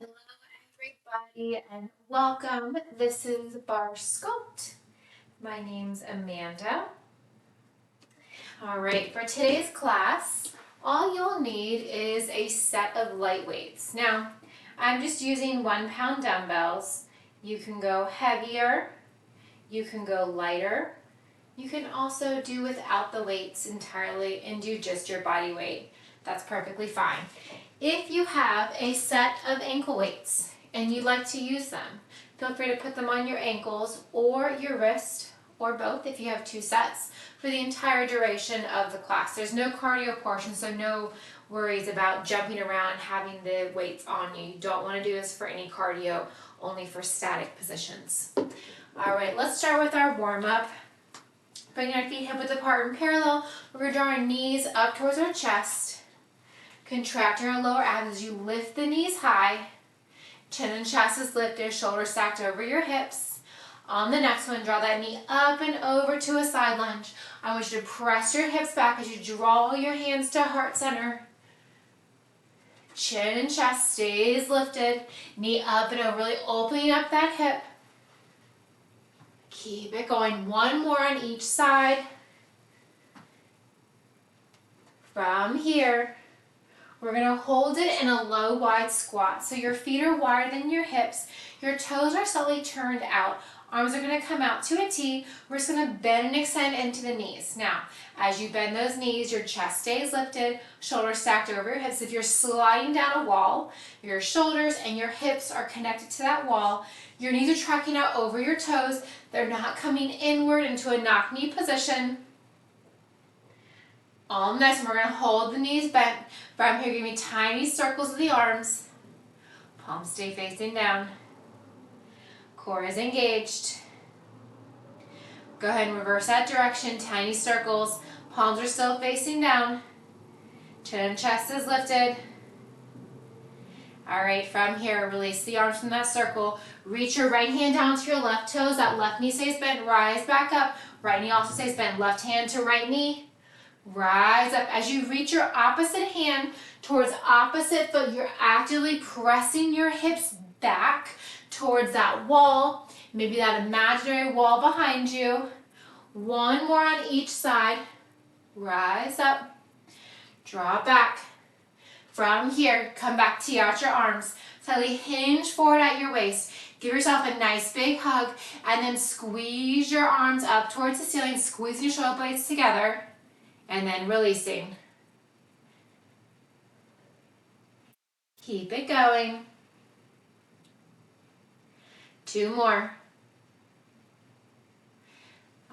Hello, everybody, and welcome. This is Barre Sculpt. My name's Amanda. All right, for today's class, all you'll need is a set of light weights. Now, I'm just using 1 pound dumbbells. You can go heavier, you can go lighter. You can also do without the weights entirely and do just your body weight. That's perfectly fine. If you have a set of ankle weights and you'd like to use them, feel free to put them on your ankles or your wrist or both if you have 2 sets for the entire duration of the class. There's no cardio portion, so no worries about jumping around having the weights on you. You don't want to do this for any cardio, only for static positions. All right, let's start with our warm-up. Bringing our feet hip width apart and parallel. We're going to draw our knees up towards our chest. Contracting our lower abs as you lift the knees high. Chin and chest is lifted, shoulders stacked over your hips. On the next one, draw that knee up and over to a side lunge. I want you to press your hips back as you draw your hands to heart center. Chin and chest stays lifted. Knee up and over, really opening up that hip. Keep it going. One more on each side. From here, we're going to hold it in a low, wide squat. So your feet are wider than your hips. Your toes are slightly turned out. Arms are going to come out to a T. We're just going to bend and extend into the knees. Now, as you bend those knees, your chest stays lifted, shoulders stacked over your hips. If you're sliding down a wall, your shoulders and your hips are connected to that wall. Your knees are tracking out over your toes. They're not coming inward into a knock knee position. On this, we're going to hold the knees bent. From here, give me tiny circles of the arms. Palms stay facing down. Core is engaged. Go ahead and reverse that direction. Tiny circles. Palms are still facing down. Chin and chest is lifted. All right, from here, release the arms from that circle. Reach your right hand down to your left toes. That left knee stays bent. Rise back up. Right knee also stays bent. Left hand to right knee. Rise up. As you reach your opposite hand towards opposite foot, you're actively pressing your hips back towards that wall, maybe that imaginary wall behind you. One more on each side. Rise up. Draw back. From here, come back, tee out your arms. Slightly hinge forward at your waist. Give yourself a nice big hug and then squeeze your arms up towards the ceiling, squeezing your shoulder blades together and then releasing. Keep it going. 2 more.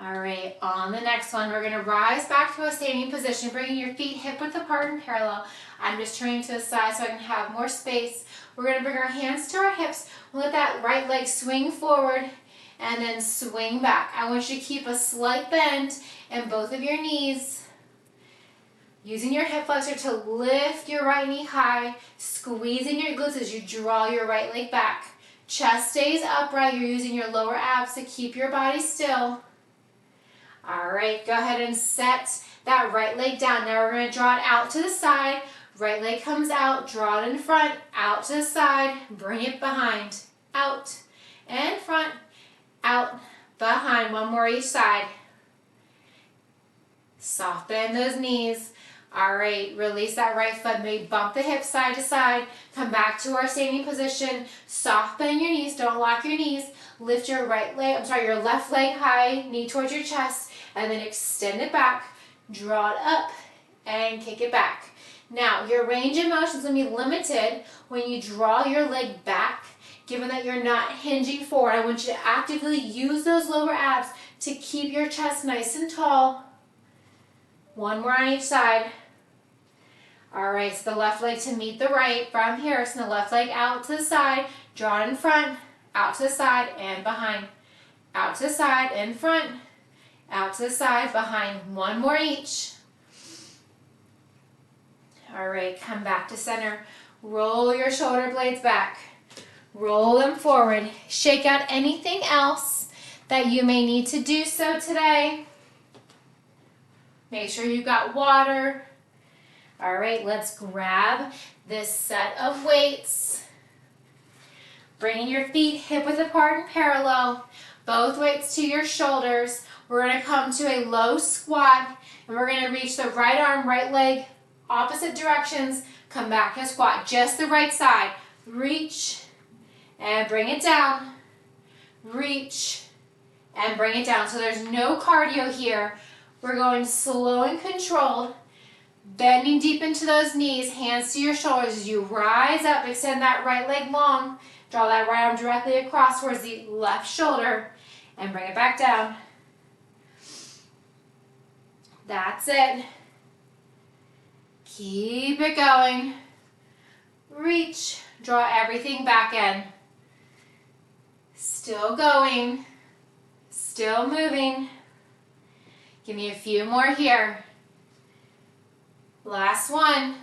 All right, on the next one, we're gonna rise back to a standing position, bringing your feet hip width apart and parallel. I'm just turning to the side so I can have more space. We're gonna bring our hands to our hips. We'll let that right leg swing forward and then swing back. I want you to keep a slight bend in both of your knees. Using your hip flexor to lift your right knee high, squeezing your glutes as you draw your right leg back. Chest stays upright. You're using your lower abs to keep your body still. All right, go ahead and set that right leg down. Now we're going to draw it out to the side. Right leg comes out, draw it in front, out to the side, bring it behind, out and front, out, behind. One more each side. Soft bend those knees. All right, release that right foot. Maybe bump the hips side to side. Come back to our standing position. Soft bend your knees. Don't lock your knees. Lift your your left leg high, knee towards your chest, and then extend it back. Draw it up and kick it back. Now, your range of motion is going to be limited when you draw your leg back. Given that you're not hinging forward, I want you to actively use those lower abs to keep your chest nice and tall. 1 more on each side. All right, so the left leg to meet the right. From here, so the left leg out to the side, draw it in front, out to the side and behind. Out to the side and front, out to the side, behind. 1 more each. All right, come back to center. Roll your shoulder blades back. Roll them forward. Shake out anything else that you may need to do so today. Make sure you've got water. All right, let's grab this set of weights. Bringing your feet hip width apart and parallel. Both weights to your shoulders. We're going to come to a low squat, and we're going to reach the right arm, right leg, opposite directions. Come back to squat, just the right side. Reach and bring it down. Reach and bring it down. So there's no cardio here. We're going slow and controlled. Bending deep into those knees, hands to your shoulders as you rise up. Extend that right leg long. Draw that right arm directly across towards the left shoulder and bring it back down. That's it. Keep it going. Reach. Draw everything back in. Still going. Still moving. Give me a few more here. Last one.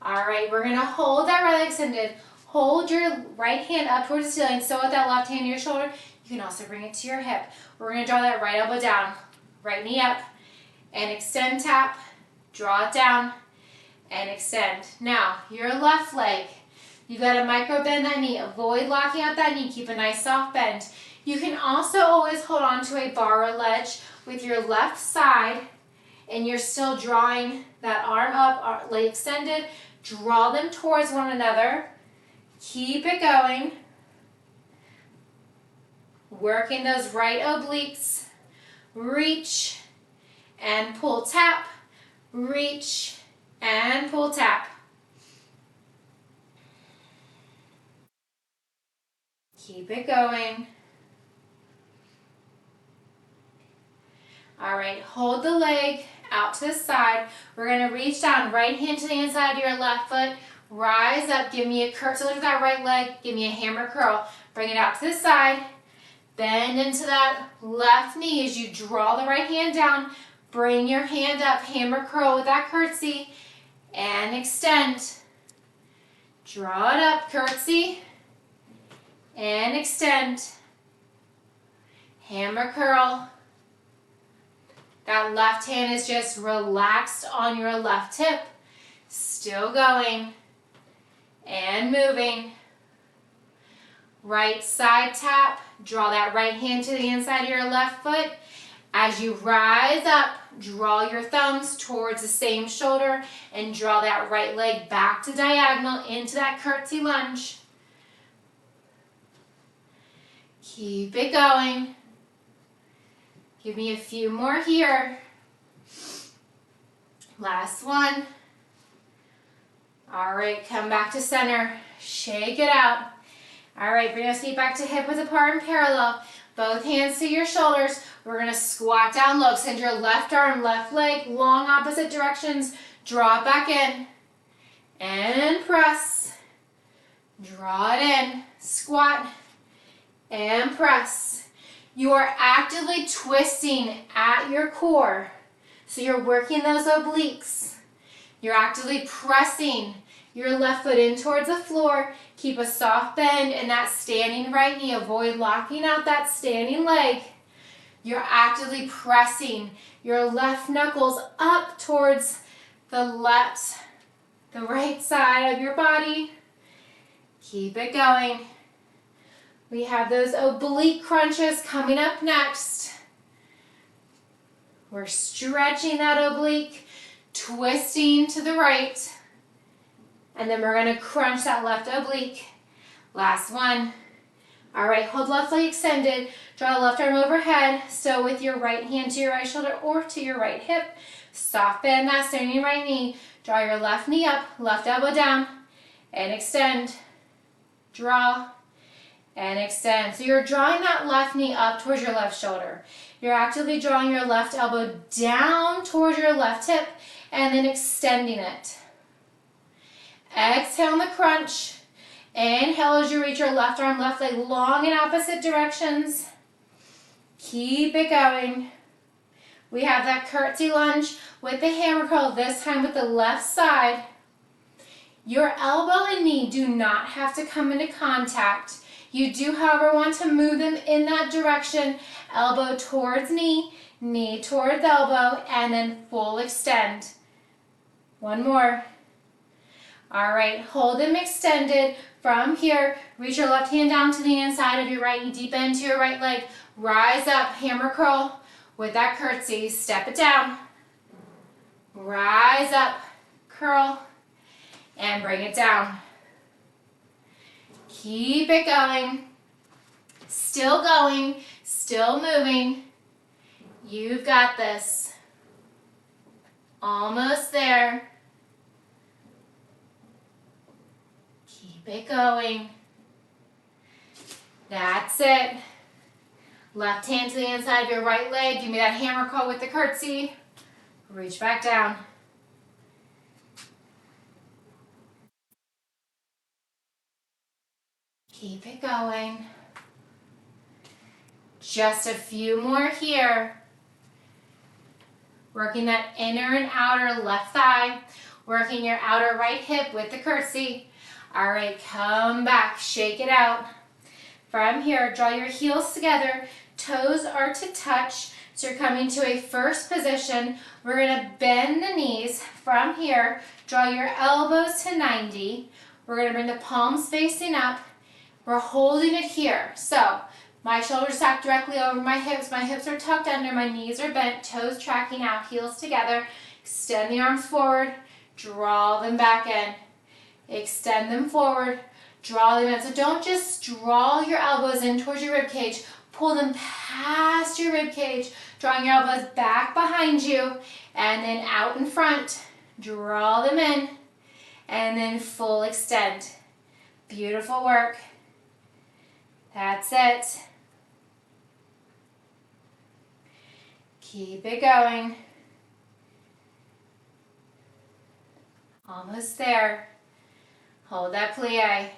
All right, we're going to hold that right leg extended. Hold your right hand up towards the ceiling. So with that left hand to your shoulder, you can also bring it to your hip. We're going to draw that right elbow down, right knee up, and extend, tap, draw it down, and extend. Now, your left leg, you've got to micro bend that knee. Avoid locking out that knee. Keep a nice soft bend. You can also always hold on to a bar or ledge with your left side, and you're still drawing that arm up, leg extended. Draw them towards one another. Keep it going. Working those right obliques. Reach and pull, tap. Reach and pull, tap. Keep it going. All right, hold the leg out to the side. We're going to reach down, right hand to the inside of your left foot. Rise up, give me a curl. So look at that right leg, give me a hammer curl. Bring it out to the side. Bend into that left knee as you draw the right hand down. Bring your hand up, hammer curl with that curtsy. And extend. Draw it up, curtsy. And extend. Hammer curl. That left hand is just relaxed on your left hip. Still going. And moving. Right side tap. Draw that right hand to the inside of your left foot. As you rise up, draw your thumbs towards the same shoulder and draw that right leg back to diagonal into that curtsy lunge. Keep it going. Give me a few more here. Last one. All right, come back to center. Shake it out. All right, bring those feet back to hip width apart and parallel. Both hands to your shoulders. We're going to squat down low. Send your left arm, left leg, long opposite directions. Draw it back in. And press. Draw it in. Squat. And press. You are actively twisting at your core. So you're working those obliques. You're actively pressing your left foot in towards the floor. Keep a soft bend in that standing right knee. Avoid locking out that standing leg. You're actively pressing your left knuckles up towards the right side of your body. Keep it going. We have those oblique crunches coming up next. We're stretching that oblique, twisting to the right. And then we're going to crunch that left oblique. Last one. All right, hold left leg extended. Draw the left arm overhead. So with your right hand to your right shoulder or to your right hip. Soft bend that standing right knee. Draw your left knee up, left elbow down, and extend. Draw, and extend. So you're drawing that left knee up towards your left shoulder. You're actively drawing your left elbow down towards your left hip and then extending it. Exhale on the crunch. Inhale as you reach your left arm, left leg long in opposite directions. Keep it going. We have that curtsy lunge with the hammer curl, this time with the left side. Your elbow and knee do not have to come into contact. You do, however, want to move them in that direction. Elbow towards knee, knee towards elbow, and then full extend. One more. All right, hold them extended. From here, reach your left hand down to the inside of your right knee, deep into your right leg. Rise up, hammer curl with that curtsy. Step it down. Rise up, curl, and bring it down. Keep it going. Still going, still moving. You've got this. Almost there. Keep it going. That's it. Left hand to the inside of your right leg. Give me that hammer curl with the curtsy. Reach back down. Keep it going. Just a few more here. Working that inner and outer left thigh. Working your outer right hip with the curtsy. All right, come back, shake it out. From here, draw your heels together. Toes are to touch. So you're coming to a first position. We're gonna bend the knees. From here, draw your elbows to 90. We're gonna bring the palms facing up. We're holding it here. So my shoulders stacked directly over my hips are tucked under, my knees are bent, toes tracking out, heels together. Extend the arms forward, draw them back in. Extend them forward, draw them in. So don't just draw your elbows in towards your rib cage, pull them past your rib cage, drawing your elbows back behind you, and then out in front. Draw them in, and then full extend. Beautiful work. That's it. Keep it going. Almost there. Hold that plie.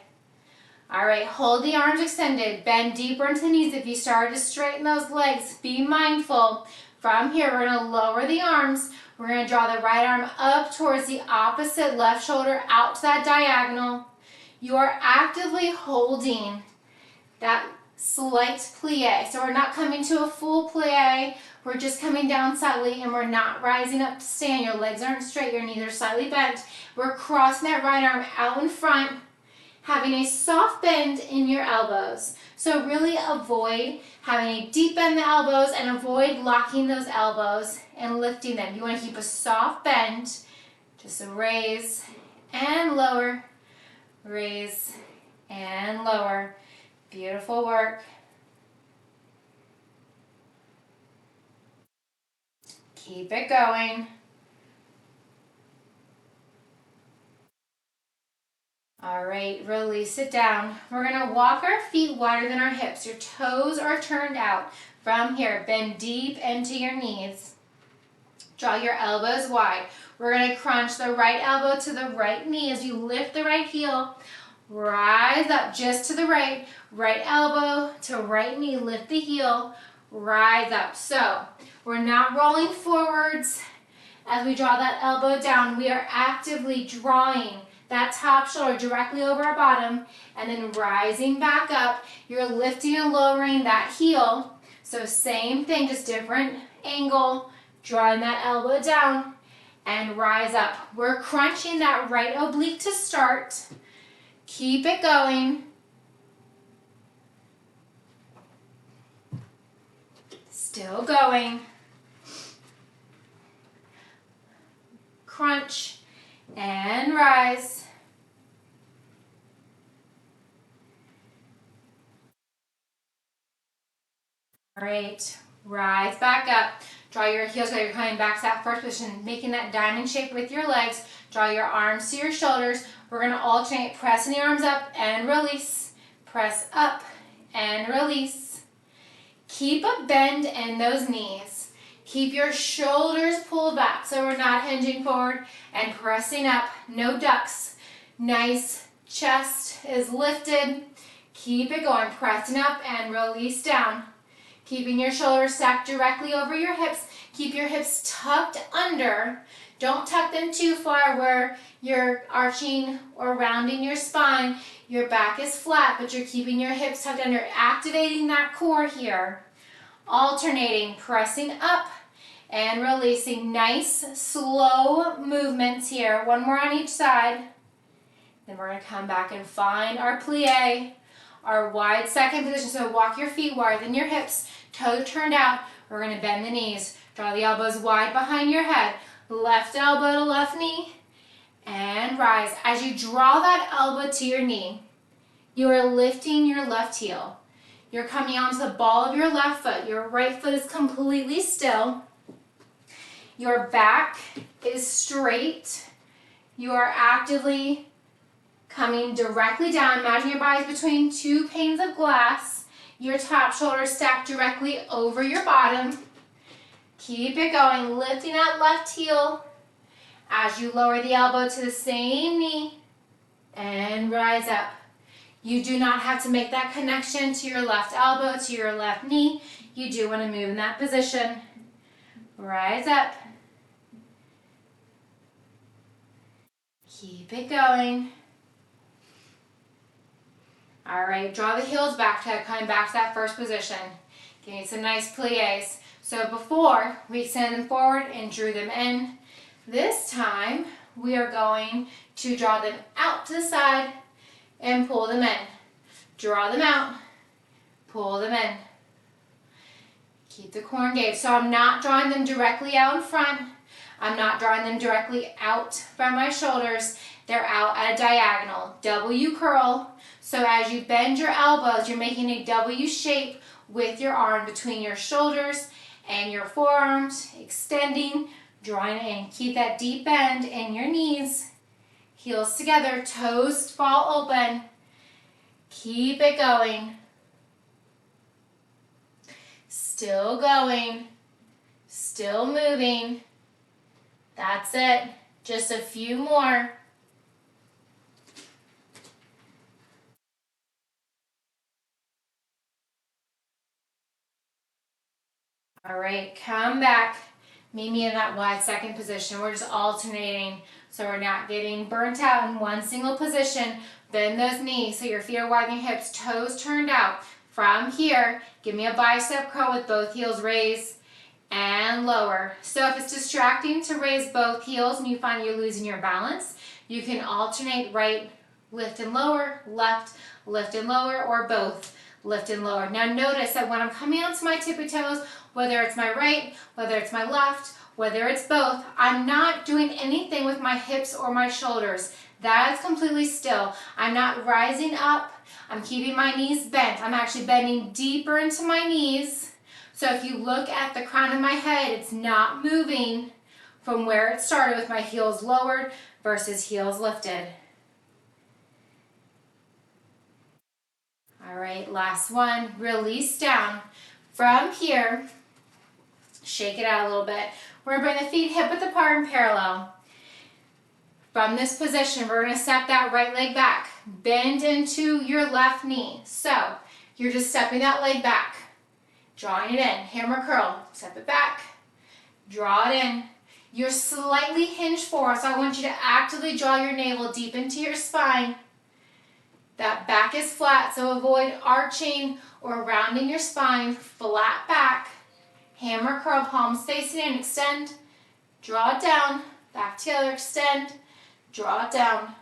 All right, hold the arms extended. Bend deeper into the knees. If you start to straighten those legs, be mindful. From here, we're going to lower the arms. We're going to draw the right arm up towards the opposite left shoulder out to that diagonal. You are actively holding that slight plie. So we're not coming to a full plie. We're just coming down slightly and we're not rising up to stand. Your legs aren't straight, your knees are slightly bent. We're crossing that right arm out in front, having a soft bend in your elbows. So really avoid having a deep bend in the elbows and avoid locking those elbows and lifting them. You want to keep a soft bend. Just raise and lower, raise and lower. Beautiful work. Keep it going. All right, release it down. We're gonna walk our feet wider than our hips. Your toes are turned out. From here, bend deep into your knees. Draw your elbows wide. We're gonna crunch the right elbow to the right knee as you lift the right heel. Rise up just to the right. Right elbow to right knee, lift the heel, rise up. So we're not rolling forwards as we draw that elbow down. We are actively drawing that top shoulder directly over our bottom and then rising back up. You're lifting and lowering that heel. So same thing, just different angle, drawing that elbow down and rise up. We're crunching that right oblique to start. Keep it going. Still going. Crunch and rise. All right, rise back up. Draw your heels while you're coming back to that first position, making that diamond shape with your legs. Draw your arms to your shoulders. We're going to alternate pressing the arms up and release. Press up and release. Keep a bend in those knees. Keep your shoulders pulled back so we're not hinging forward and pressing up. No ducks. Nice chest is lifted. Keep it going. Pressing up and release down. Keeping your shoulders stacked directly over your hips. Keep your hips tucked under. Don't tuck them too far where you're arching or rounding your spine. Your back is flat, but you're keeping your hips tucked under, activating that core here. Alternating, pressing up and releasing. Nice, slow movements here. One more on each side. Then we're going to come back and find our plie, our wide second position. So walk your feet wider than your hips, toes turned out. We're going to bend the knees. Draw the elbows wide behind your head. Left elbow to left knee and rise. As you draw that elbow to your knee, you are lifting your left heel. You're coming onto the ball of your left foot. Your right foot is completely still. Your back is straight. You are actively coming directly down. Imagine your body's between two panes of glass. Your top shoulder stacked directly over your bottom. Keep it going, lifting that left heel as you lower the elbow to the same knee and rise up. You do not have to make that connection to your left elbow, to your left knee. You do want to move in that position. Rise up. Keep it going. All right, draw the heels back to coming back to that first position. Give me some nice plies. So before, we extended them forward and drew them in. This time, we are going to draw them out to the side and pull them in. Draw them out, pull them in. Keep the core engaged. So I'm not drawing them directly out in front. I'm not drawing them directly out from my shoulders. They're out at a diagonal. W curl. So as you bend your elbows, you're making a W shape with your arm between your shoulders and your forearms, extending, drawing it in. Keep that deep bend in your knees. Heels together, toes fall open. Keep it going. Still going. Still moving. That's it. Just a few more. All right, come back. Meet me in that wide second position. We're just alternating so we're not getting burnt out in one single position. Bend those knees so your feet are wide in your hips, toes turned out. From here, give me a bicep curl with both heels raised and lower. So if it's distracting to raise both heels and you find you're losing your balance, you can alternate right, lift and lower, left, lift and lower, or both, lift and lower. Now notice that when I'm coming onto my tippy toes, whether it's my right, whether it's my left, whether it's both, I'm not doing anything with my hips or my shoulders. That is completely still. I'm not rising up. I'm keeping my knees bent. I'm actually bending deeper into my knees. So if you look at the crown of my head, it's not moving from where it started with my heels lowered versus heels lifted. All right, last one. Release down. From here, shake it out a little bit. We're going to bring the feet hip width apart and parallel. From this position, we're going to step that right leg back. Bend into your left knee. So you're just stepping that leg back. Drawing it in. Hammer curl. Step it back. Draw it in. You're slightly hinged forward, so I want you to actively draw your navel deep into your spine. That back is flat, so avoid arching or rounding your spine. Flat back. Hammer curl, palms facing in, extend. Draw it down. Back together, extend. Draw it down.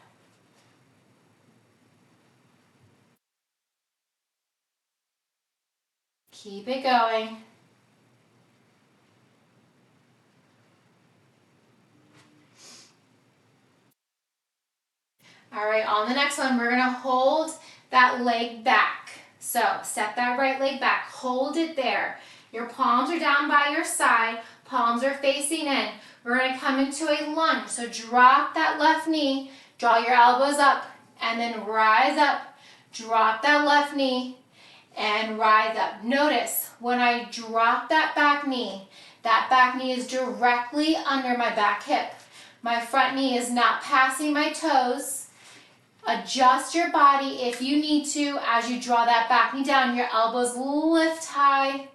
Keep it going. All right, on the next one, we're gonna hold that leg back. So step that right leg back, hold it there. Your palms are down by your side, palms are facing in. We're gonna come into a lunge. So drop that left knee, draw your elbows up, and then rise up. Drop that left knee and rise up. Notice when I drop that back knee is directly under my back hip. My front knee is not passing my toes. Adjust your body if you need to as you draw that back knee down. Your elbows lift high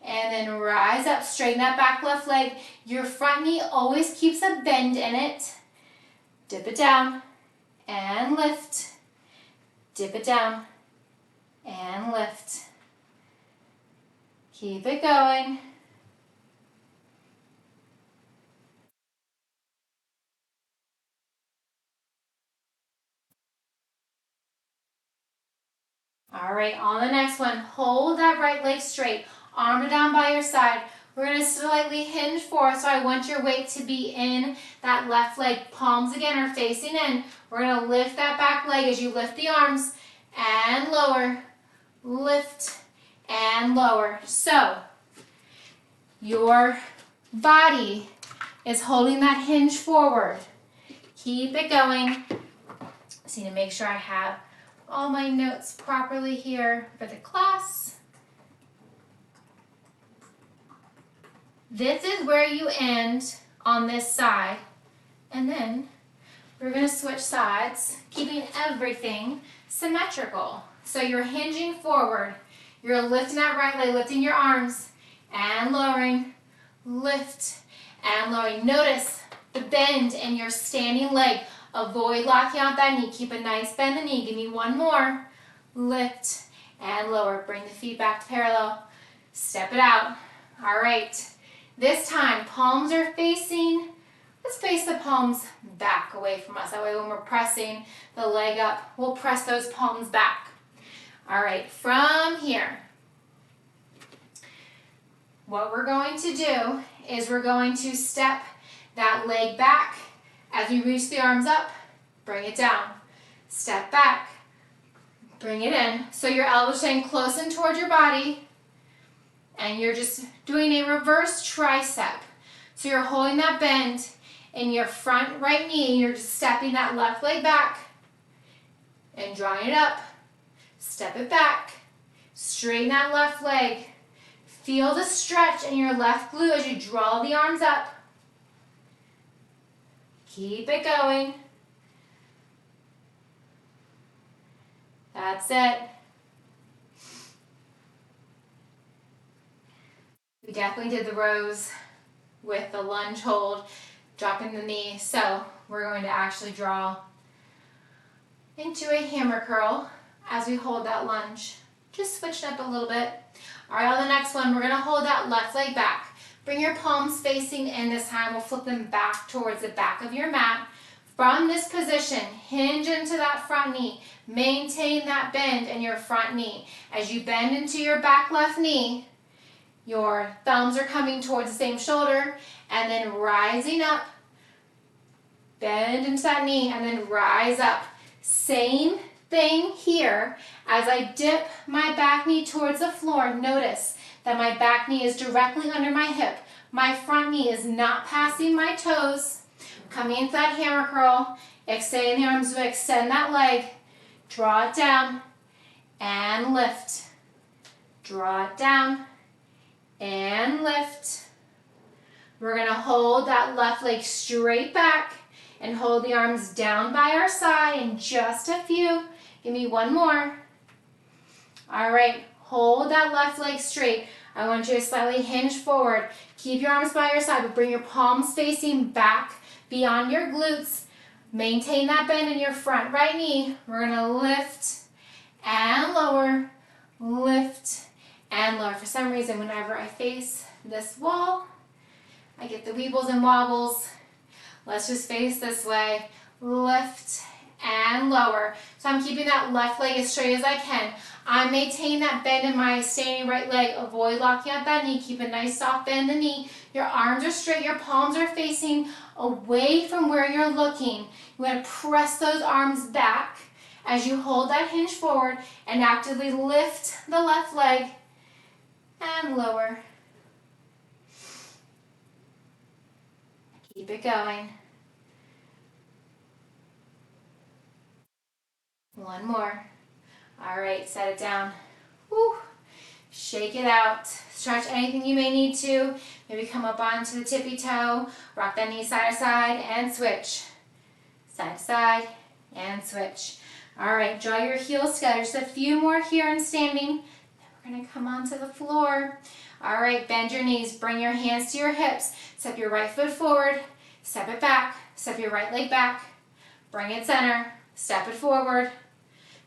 and then rise up. Straighten that back left leg. Your front knee always keeps a bend in it. Dip it down and lift. Dip it down and lift. Keep it going. All right, on the next one, hold that right leg straight, arm down by your side. We're gonna slightly hinge forward, so I want your weight to be in that left leg. Palms again are facing in. We're gonna lift that back leg as you lift the arms and lower, lift and lower. So your body is holding that hinge forward. Keep it going. Just need to make sure I have all my notes properly here for the class. This is where you end on this side, and then we're going to switch sides, keeping everything symmetrical. So you're hinging forward, you're lifting that right leg, lifting your arms and lowering, lift and lowering. Notice the bend in your standing leg. Avoid locking out that knee. Keep a nice bend in the knee. Give me one more. Lift and lower. Bring the feet back to parallel. Step it out. All right. This time, palms are facing. Let's face the palms back away from us. That way when we're pressing the leg up, we'll press those palms back. All right, from here, what we're going to do is we're going to step that leg back as we reach the arms up, bring it down. Step back, bring it in. So your elbows staying close in towards your body, and you're just doing a reverse tricep. So you're holding that bend in your front right knee, and you're just stepping that left leg back and drawing it up. Step it back, straighten that left leg. Feel the stretch in your left glute as you draw the arms up. Keep it going. That's it. We definitely did the rows with the lunge hold, dropping the knee. So we're going to actually draw into a hammer curl as we hold that lunge. Just switch it up a little bit. All right, on the next one, we're going to hold that left leg back. Bring your palms facing in this time. We'll flip them back towards the back of your mat. From this position, hinge into that front knee. Maintain that bend in your front knee. As you bend into your back left knee, your thumbs are coming towards the same shoulder, and then rising up. Bend into that knee, and then rise up. Same thing here. As I dip my back knee towards the floor, notice that my back knee is directly under my hip. My front knee is not passing my toes. Coming into that hammer curl, extending the arms to extend that leg. Draw it down and lift. Draw it down and lift. We're going to hold that left leg straight back and hold the arms down by our side in just a few. Give me one more. All right, hold that left leg straight. I want you to slightly hinge forward. Keep your arms by your side, but bring your palms facing back beyond your glutes. Maintain that bend in your front right knee. We're gonna lift and lower, lift and lower. For some reason, whenever I face this wall, I get the weebles and wobbles. Let's just face this way. Lift and lower. So I'm keeping that left leg as straight as I can. I maintain that bend in my standing right leg. Avoid locking out that knee. Keep a nice soft bend in the knee. Your arms are straight. Your palms are facing away from where you're looking. You want to press those arms back as you hold that hinge forward and actively lift the left leg and lower. Keep it going. One more. All right, set it down. Woo. Shake it out. Stretch anything you may need to. Maybe come up onto the tippy toe. Rock that knee side to side and switch. Side to side and switch. All right, draw your heels together. Just a few more here in standing. Then we're going to come onto the floor. All right, bend your knees. Bring your hands to your hips. Step your right foot forward. Step it back. Step your right leg back. Bring it center. Step it forward.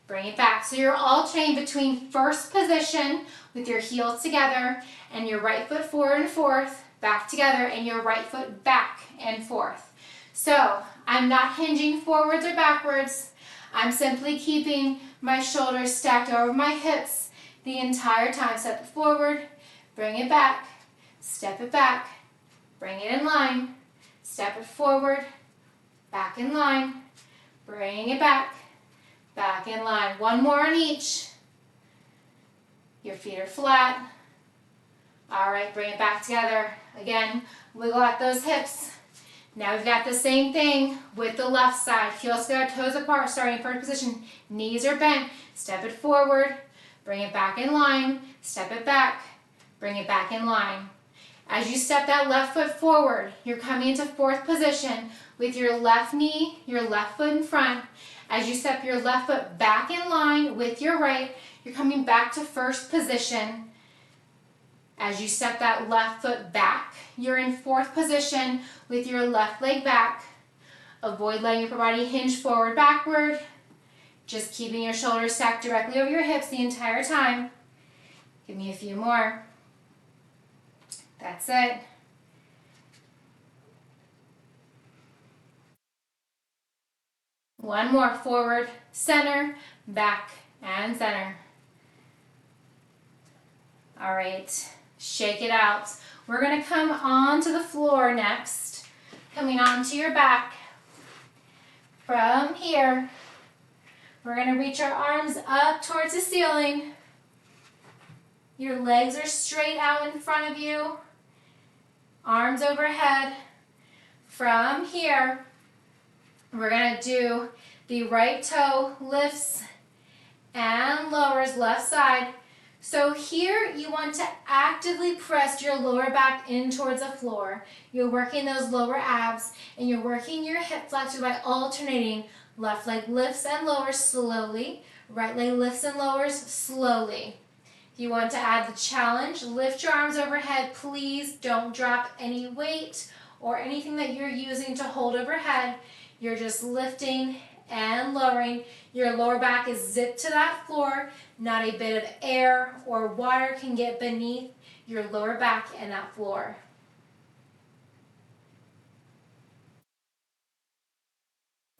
Bring it back. So you're alternating between first position with your heels together and your right foot forward and forth, back together, and your right foot back and forth. So I'm not hinging forwards or backwards. I'm simply keeping my shoulders stacked over my hips the entire time. Step it forward, bring it back, step it back, bring it in line, step it forward, back in line, bring it back, back in line. One more on each. Your feet are flat. All right, bring it back together. Again, wiggle out those hips. Now we've got the same thing with the left side. Heels go, toes apart, starting in first position. Knees are bent. Step it forward. Bring it back in line. Step it back. Bring it back in line. As you step that left foot forward, you're coming into fourth position with your left knee, your left foot in front. As you step your left foot back in line with your right, you're coming back to first position. As you step that left foot back, you're in fourth position with your left leg back. Avoid letting your upper body hinge forward, backward. Just keeping your shoulders stacked directly over your hips the entire time. Give me a few more. That's it. One more. Forward, center, back, and center. All right. Shake it out. We're going to come onto the floor next. Coming onto your back. From here, we're going to reach our arms up towards the ceiling. Your legs are straight out in front of you. Arms overhead. From here, we're going to do the right toe lifts and lowers left side. So here you want to actively press your lower back in towards the floor. You're working those lower abs and you're working your hip flexor by alternating left leg lifts and lowers slowly, right leg lifts and lowers slowly. If you want to add the challenge, lift your arms overhead. Please don't drop any weight or anything that you're using to hold overhead. You're just lifting and lowering. Your lower back is zipped to that floor. Not a bit of air or water can get beneath your lower back and that floor.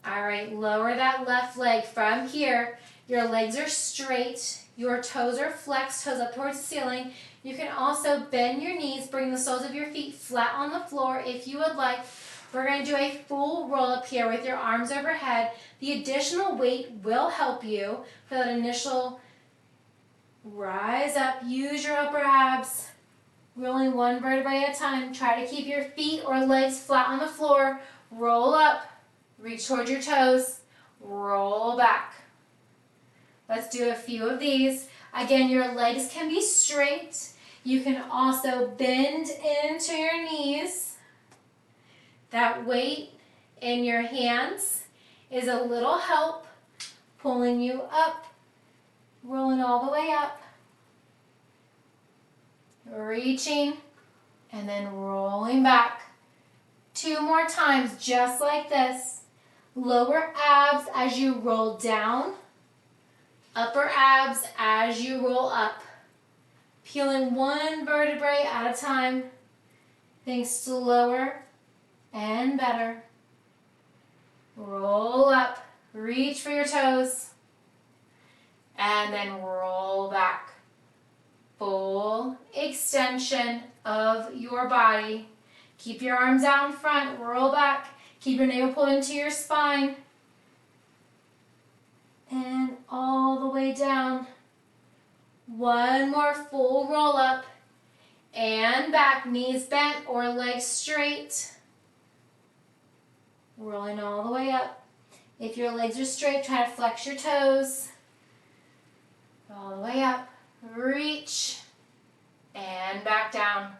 All right, lower that left leg from here. Your legs are straight. Your toes are flexed, toes up towards the ceiling. You can also bend your knees, bring the soles of your feet flat on the floor if you would like. We're going to do a full roll up here with your arms overhead. The additional weight will help you for that initial rise up. Use your upper abs. Rolling one vertebrae at a time. Try to keep your feet or legs flat on the floor. Roll up. Reach towards your toes. Roll back. Let's do a few of these. Again, your legs can be straight. You can also bend into your knees. That weight in your hands is a little help pulling you up, rolling all the way up, reaching, and then rolling back. 2 more times, just like this. Lower abs as you roll down, upper abs as you roll up. Peeling one vertebrae at a time. Think slower and better. Roll up, reach for your toes, and then roll back. Full extension of your body. Keep your arms out in front, roll back. Keep your navel pulled into your spine. And all the way down. One more full roll up. And back, knees bent or legs straight. Rolling all the way up. If your legs are straight, try to flex your toes. All the way up. Reach. And back down.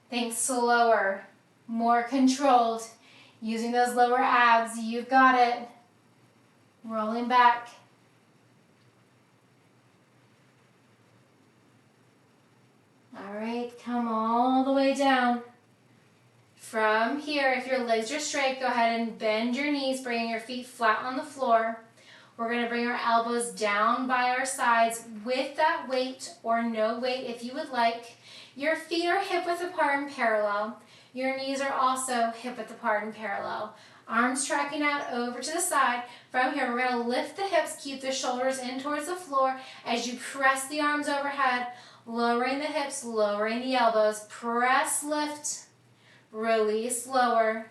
Think slower, more controlled. Using those lower abs, you've got it. Rolling back. All right, come all the way down. From here, if your legs are straight, go ahead and bend your knees, bringing your feet flat on the floor. We're going to bring our elbows down by our sides with that weight or no weight if you would like. Your feet are hip width apart and parallel. Your knees are also hip width apart and parallel. Arms tracking out over to the side. From here, we're going to lift the hips, keep the shoulders in towards the floor as you press the arms overhead, lowering the hips, lowering the elbows. Press, lift, release, lower.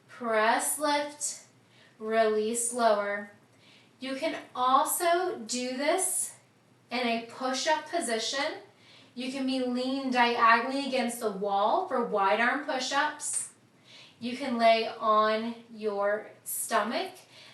Press, lift, release, lower. You can also do this in a push-up position. You can be leaned diagonally against the wall for wide arm push-ups. You can lay on your stomach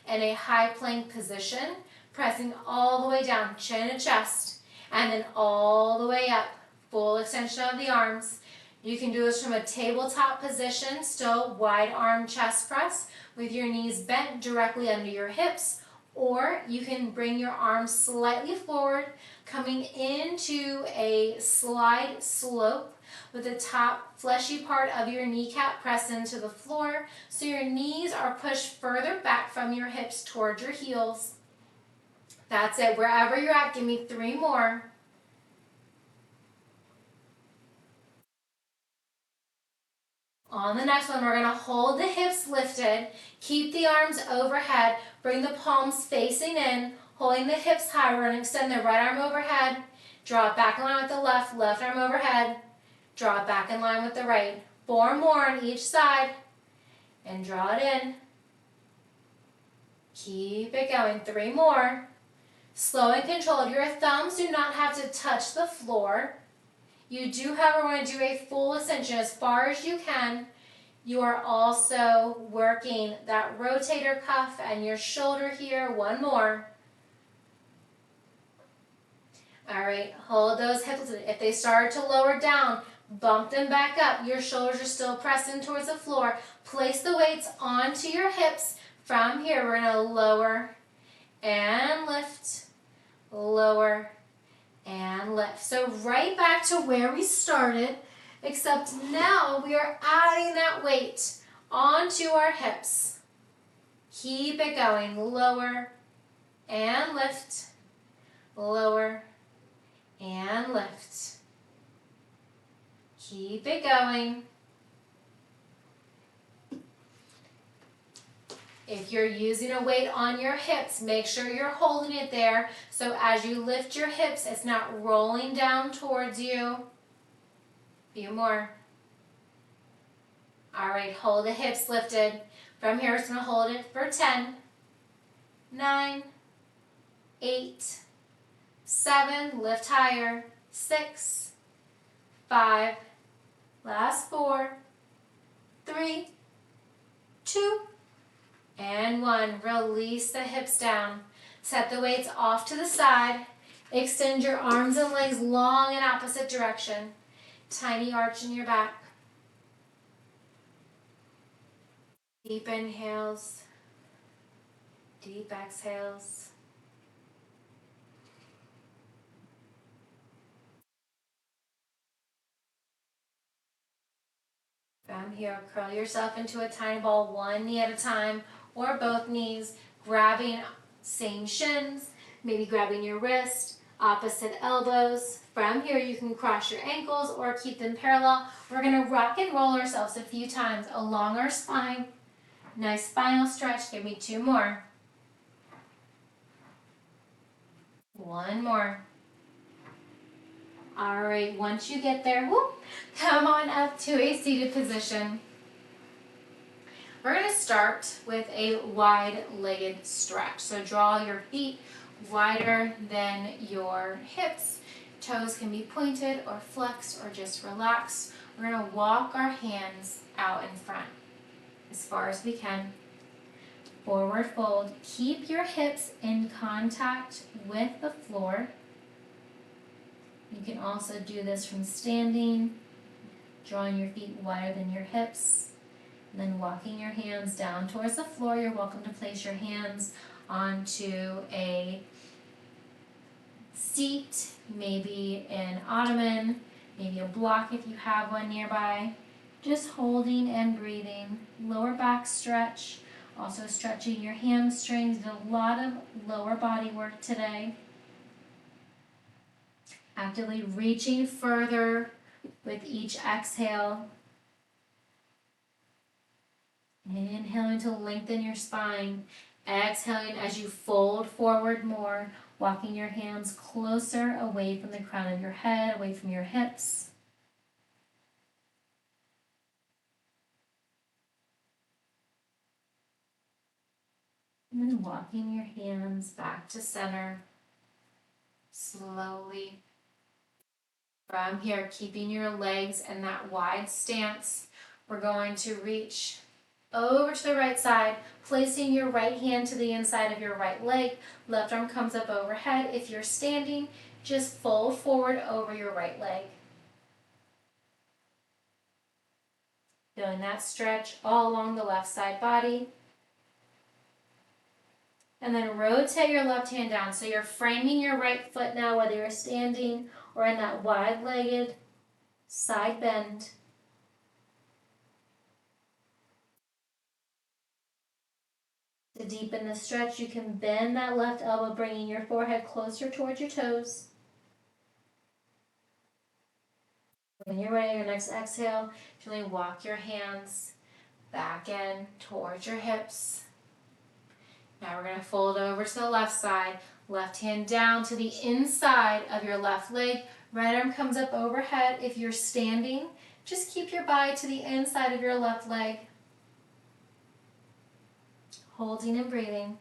in a high plank position, pressing all the way down, chin to chest, and then all the way up, full extension of the arms. You can do this from a tabletop position, still wide arm chest press with your knees bent directly under your hips, or you can bring your arms slightly forward, coming into a slide slope with the top fleshy part of your kneecap pressed into the floor so your knees are pushed further back from your hips towards your heels. That's it. Wherever you're at, give me 3 more. On the next one, we're going to hold the hips lifted, keep the arms overhead, bring the palms facing in, holding the hips high. We're going to extend the right arm overhead, draw it back in line with the left arm overhead, draw it back in line with the right. 4 more on each side, and draw it in. Keep it going. 3 more. Slow and controlled. Your thumbs do not have to touch the floor. You do, however, want to do a full extension as far as you can. You are also working that rotator cuff and your shoulder here. 1 more. All right, hold those hips. If they start to lower down, bump them back up. Your shoulders are still pressing towards the floor. Place the weights onto your hips. From here, we're going to lower and lift, lower and lift. So right back to where we started, except now we are adding that weight onto our hips. Keep it going. Lower and lift, lower and lift. Keep it going. If you're using a weight on your hips, make sure you're holding it there so as you lift your hips, it's not rolling down towards you. Few more. All right, hold the hips lifted. From here, it's going to hold it for 10, 9, 8, 7, lift higher, 6, 5, last 4, 3, 2, and 1. Release the hips down. Set the weights off to the side. Extend your arms and legs long in opposite direction. Tiny arch in your back. Deep inhales. Deep exhales. From here, curl yourself into a tiny ball, 1 knee at a time, or both knees, grabbing same shins, maybe grabbing your wrist, opposite elbows. From here, you can cross your ankles or keep them parallel. We're going to rock and roll ourselves a few times along our spine. Nice spinal stretch. Give me 2 more. 1 more. All right, once you get there, whoop, come on up to a seated position. We're going to start with a wide-legged stretch. So draw your feet wider than your hips. Toes can be pointed or flexed or just relaxed. We're going to walk our hands out in front as far as we can. Forward fold. Keep your hips in contact with the floor. You can also do this from standing, drawing your feet wider than your hips, and then walking your hands down towards the floor. You're welcome to place your hands onto a seat, maybe an ottoman, maybe a block if you have one nearby. Just holding and breathing. Lower back stretch, also stretching your hamstrings. Did a lot of lower body work today. Actively reaching further with each exhale. Inhaling to lengthen your spine. Exhaling as you fold forward more, walking your hands closer away from the crown of your head, away from your hips. And then walking your hands back to center, slowly. From here, keeping your legs in that wide stance, we're going to reach over to the right side, placing your right hand to the inside of your right leg. Left arm comes up overhead. If you're standing, just fold forward over your right leg. Feeling that stretch all along the left side body. And then rotate your left hand down. So you're framing your right foot now, whether you're standing or in that wide-legged side bend. To deepen the stretch, you can bend that left elbow, bringing your forehead closer towards your toes. When you're ready, your next exhale, gently walk your hands back in towards your hips. Now we're going to fold over to the left side. Left hand down to the inside of your left leg. Right arm comes up overhead. If you're standing, just keep your body to the inside of your left leg. Holding and breathing.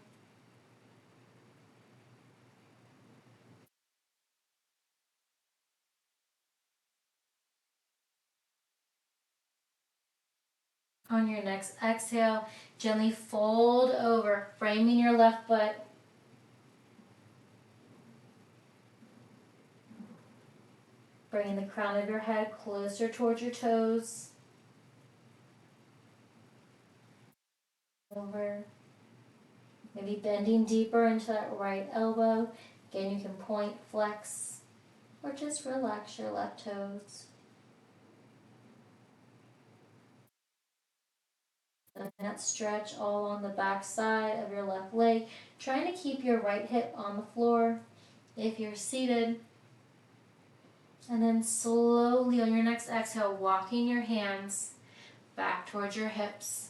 On your next exhale, gently fold over, framing your left foot. Bringing the crown of your head closer towards your toes. Over. Maybe bending deeper into that right elbow. Again, you can point, flex, or just relax your left toes. And that stretch all along the back side of your left leg. Trying to keep your right hip on the floor if you're seated. And then slowly on your next exhale, walking your hands back towards your hips.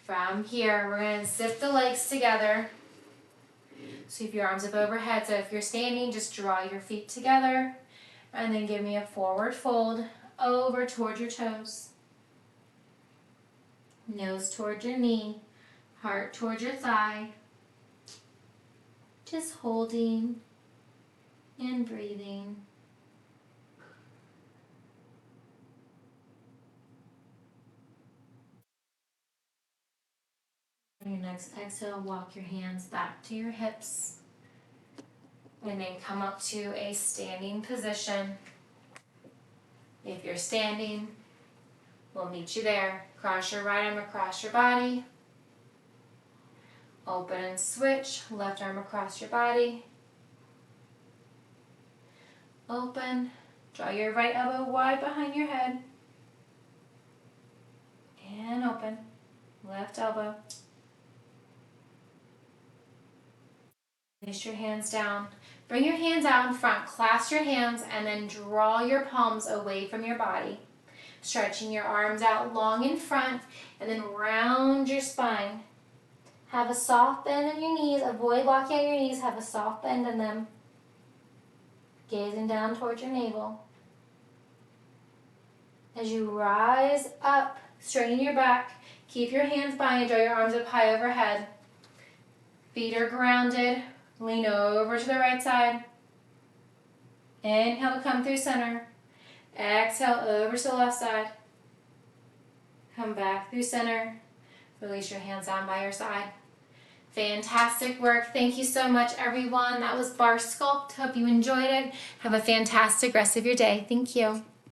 From here, we're going to zip the legs together. Sweep your arms up overhead. So if you're standing, just draw your feet together. And then give me a forward fold over towards your toes. Nose towards your knee. Heart towards your thigh. Just holding and breathing. On your next exhale, walk your hands back to your hips. And then come up to a standing position. If you're standing, we'll meet you there. Cross your right arm across your body. Open and switch, left arm across your body. Open, draw your right elbow wide behind your head. And open, left elbow. Place your hands down. Bring your hands out in front, clasp your hands, and then draw your palms away from your body. Stretching your arms out long in front, and then round your spine. Have a soft bend in your knees. Avoid locking out your knees. Have a soft bend in them. Gazing down towards your navel. As you rise up, straighten your back. Keep your hands by and draw your arms up high overhead. Feet are grounded. Lean over to the right side. Inhale to come through center. Exhale over to the left side. Come back through center. Release your hands down by your side. Fantastic work. Thank you so much, everyone. That was Barre Sculpt. Hope you enjoyed it. Have a fantastic rest of your day. Thank you.